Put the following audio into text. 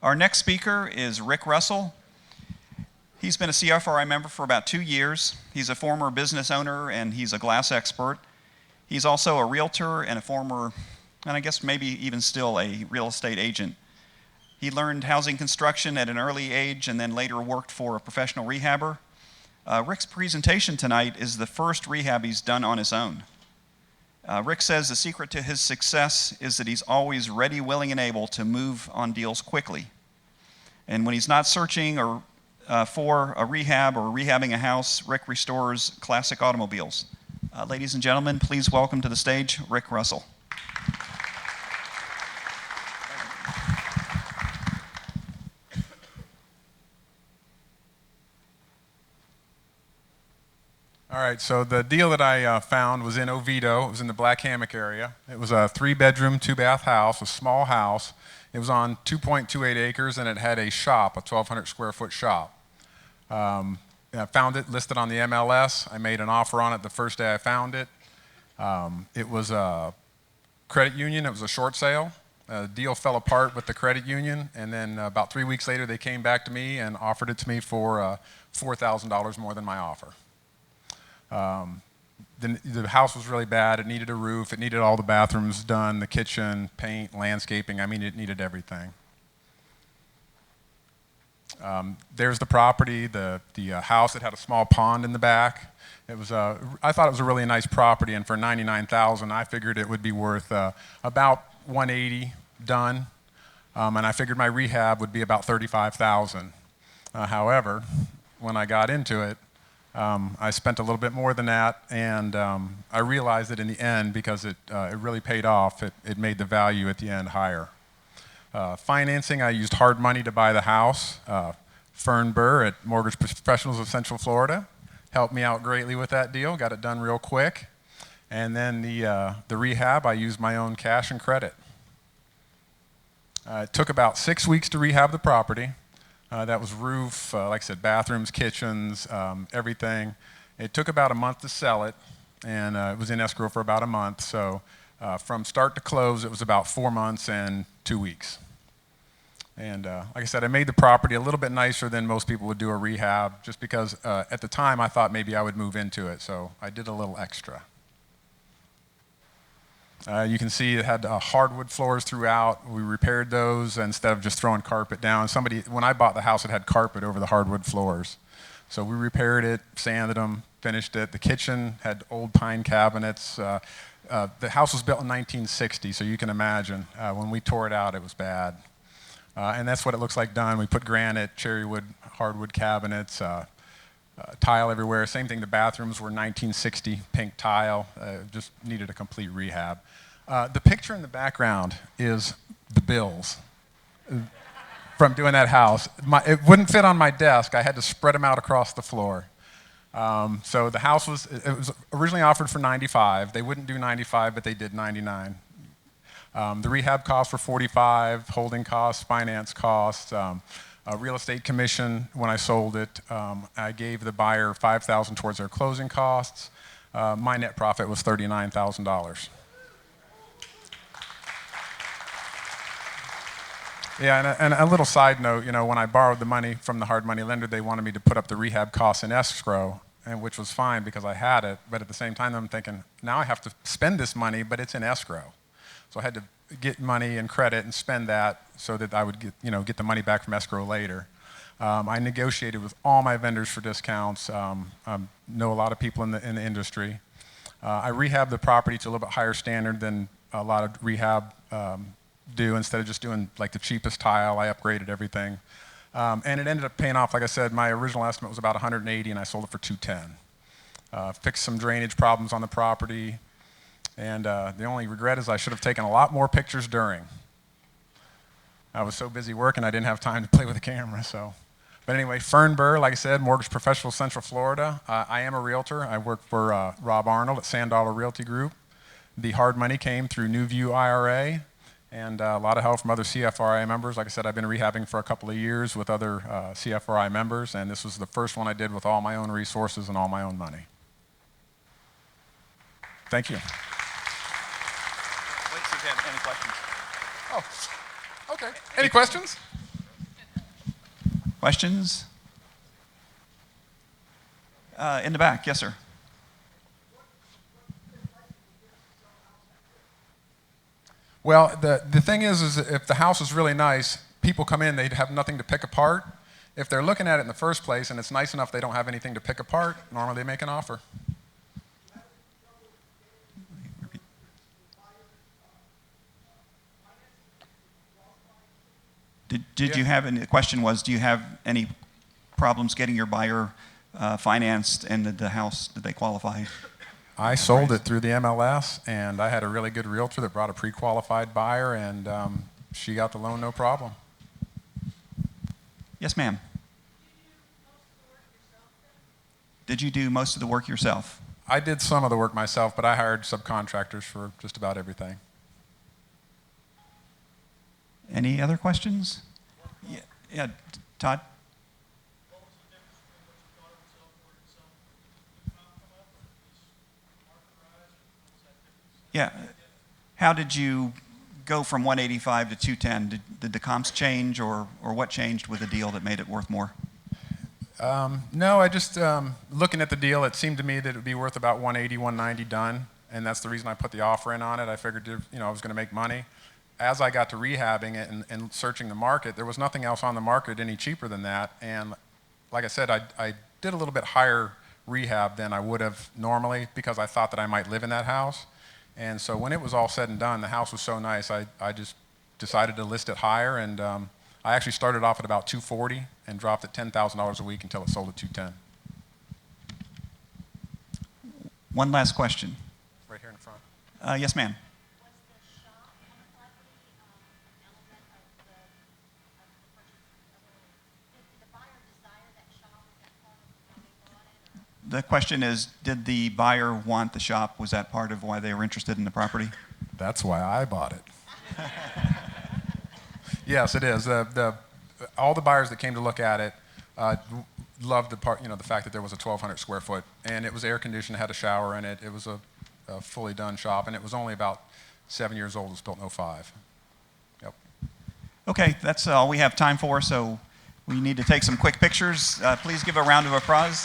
Our next speaker is Rick Russell. He's been a CFRI member for about 2 years. He's a former business owner and he's a glass expert. He's also a realtor and a former, and I guess maybe even still a real estate agent. He learned housing construction at an early age and then later worked for a professional rehabber. Rick's presentation tonight is the first rehab he's done on his own. Rick says the secret to his success is that he's always ready, willing, and able to move on deals quickly. And when he's not searching for a rehab or rehabbing a house, Rick restores classic automobiles. Ladies and gentlemen, please welcome to the stage Rick Russell. All right, so the deal that I found was in Oviedo. It was in the Black Hammock area. It was a 3-bedroom, 2-bath house, a small house. It was on 2.28 acres, and it had a shop, a 1,200 square foot shop. I found it listed on the MLS. I made an offer on it the first day I found it. It was a credit union. It was a short sale. The deal fell apart with the credit union, and then about 3 weeks later, they came back to me and offered it to me for $4,000 more than my offer. The house was really bad. It needed a roof. It needed all the bathrooms done, the kitchen, paint, landscaping. I mean, it needed everything. There's the property, the house. It had a small pond in the back. It was I thought it was a really nice property, and for $99,000, I figured it would be worth about $180 done, and I figured my rehab would be about $35,000. However, when I got into it, I spent a little bit more than that, and I realized that in the end, because it really paid off, it made the value at the end higher. Financing, I used hard money to buy the house. Fern Burr at Mortgage Professionals of Central Florida helped me out greatly with that deal, got it done real quick. And then the rehab, I used my own cash and credit. It took about 6 weeks to rehab the property. That was roof, like I said, bathrooms, kitchens, everything. It took about a month to sell it, and it was in escrow for about a month. So from start to close, it was about 4 months and 2 weeks. And like I said, I made the property a little bit nicer than most people would do a rehab, just because at the time I thought maybe I would move into it, so I did a little extra. You can see it had hardwood floors throughout. We repaired those instead of just throwing carpet down. When I bought the house, it had carpet over the hardwood floors. So we repaired it, sanded them, finished it. The kitchen had old pine cabinets. The house was built in 1960, so you can imagine when we tore it out, it was bad. And that's what it looks like done. We put granite, cherry wood, hardwood cabinets, tile everywhere. Same thing, the bathrooms were 1960 pink tile. Just needed a complete rehab. The picture in the background is the bills from doing that house. It wouldn't fit on my desk. I had to spread them out across the floor. So the house was originally offered for $95. They wouldn't do $95, but they did $99. The rehab costs were $45, holding costs, finance costs, real estate commission. When I sold it, I gave the buyer $5,000 towards their closing costs. My net profit was $39,000. Yeah, and a little side note, when I borrowed the money from the hard money lender, they wanted me to put up the rehab costs in escrow, which was fine because I had it. But at the same time, I'm thinking, now I have to spend this money, but it's in escrow. So I had to get money and credit and spend that so that I would get the money back from escrow later. I negotiated with all my vendors for discounts. Know a lot of people in the industry. I rehabbed the property to a little bit higher standard than a lot of rehab do. Instead of just doing like the cheapest tile, I upgraded everything. And it ended up paying off. Like I said, my original estimate was about $180, and I sold it for $210. Fixed some drainage problems on the property. And the only regret is I should have taken a lot more pictures during. I was so busy working, I didn't have time to play with the camera. But anyway, Fern Burr, like I said, Mortgage Professional Central Florida. I am a realtor. I work for Rob Arnold at Sand Dollar Realty Group. The hard money came through New View IRA and a lot of help from other CFRI members. Like I said, I've been rehabbing for a couple of years with other CFRI members, and this was the first one I did with all my own resources and all my own money. Thank you. Any questions? Oh, okay. Any questions? Questions? In the back, yes, sir. Well, the thing is if the house is really nice, people come in, they'd have nothing to pick apart. If they're looking at it in the first place and it's nice enough they don't have anything to pick apart, normally they make an offer. Did you have any, the question was, do you have any problems getting your buyer financed, and did the house, did they qualify? I sold it through the MLS, and I had a really good realtor that brought a pre-qualified buyer, and she got the loan no problem. Yes, ma'am. Did you do most of the work yourself? I did some of the work myself, but I hired subcontractors for just about everything. Any other questions? Yeah, Todd? Yeah. How did you go from 185 to 210? Did the comps change, or what changed with the deal that made it worth more? No, I just, looking at the deal, it seemed to me that it would be worth about 180, 190 done, and that's the reason I put the offer in on it. I figured, I was going to make money. As I got to rehabbing it and searching the market, there was nothing else on the market any cheaper than that. And like I said, I did a little bit higher rehab than I would have normally because I thought that I might live in that house. And so when it was all said and done, the house was so nice, I just decided to list it higher. And I actually started off at about 240 and dropped it $10,000 a week until it sold at 210. One last question. Right here in the front. Yes, ma'am. The question is, did the buyer want the shop? Was that part of why they were interested in the property? That's why I bought it. Yes, it is. All the buyers that came to look at it loved the fact that there was a 1,200 square foot, and it was air conditioned, had a shower in it. It was a fully done shop, and it was only about 7 years old. It was built in 2005. Yep. Okay, that's all we have time for, so we need to take some quick pictures. Please give a round of applause.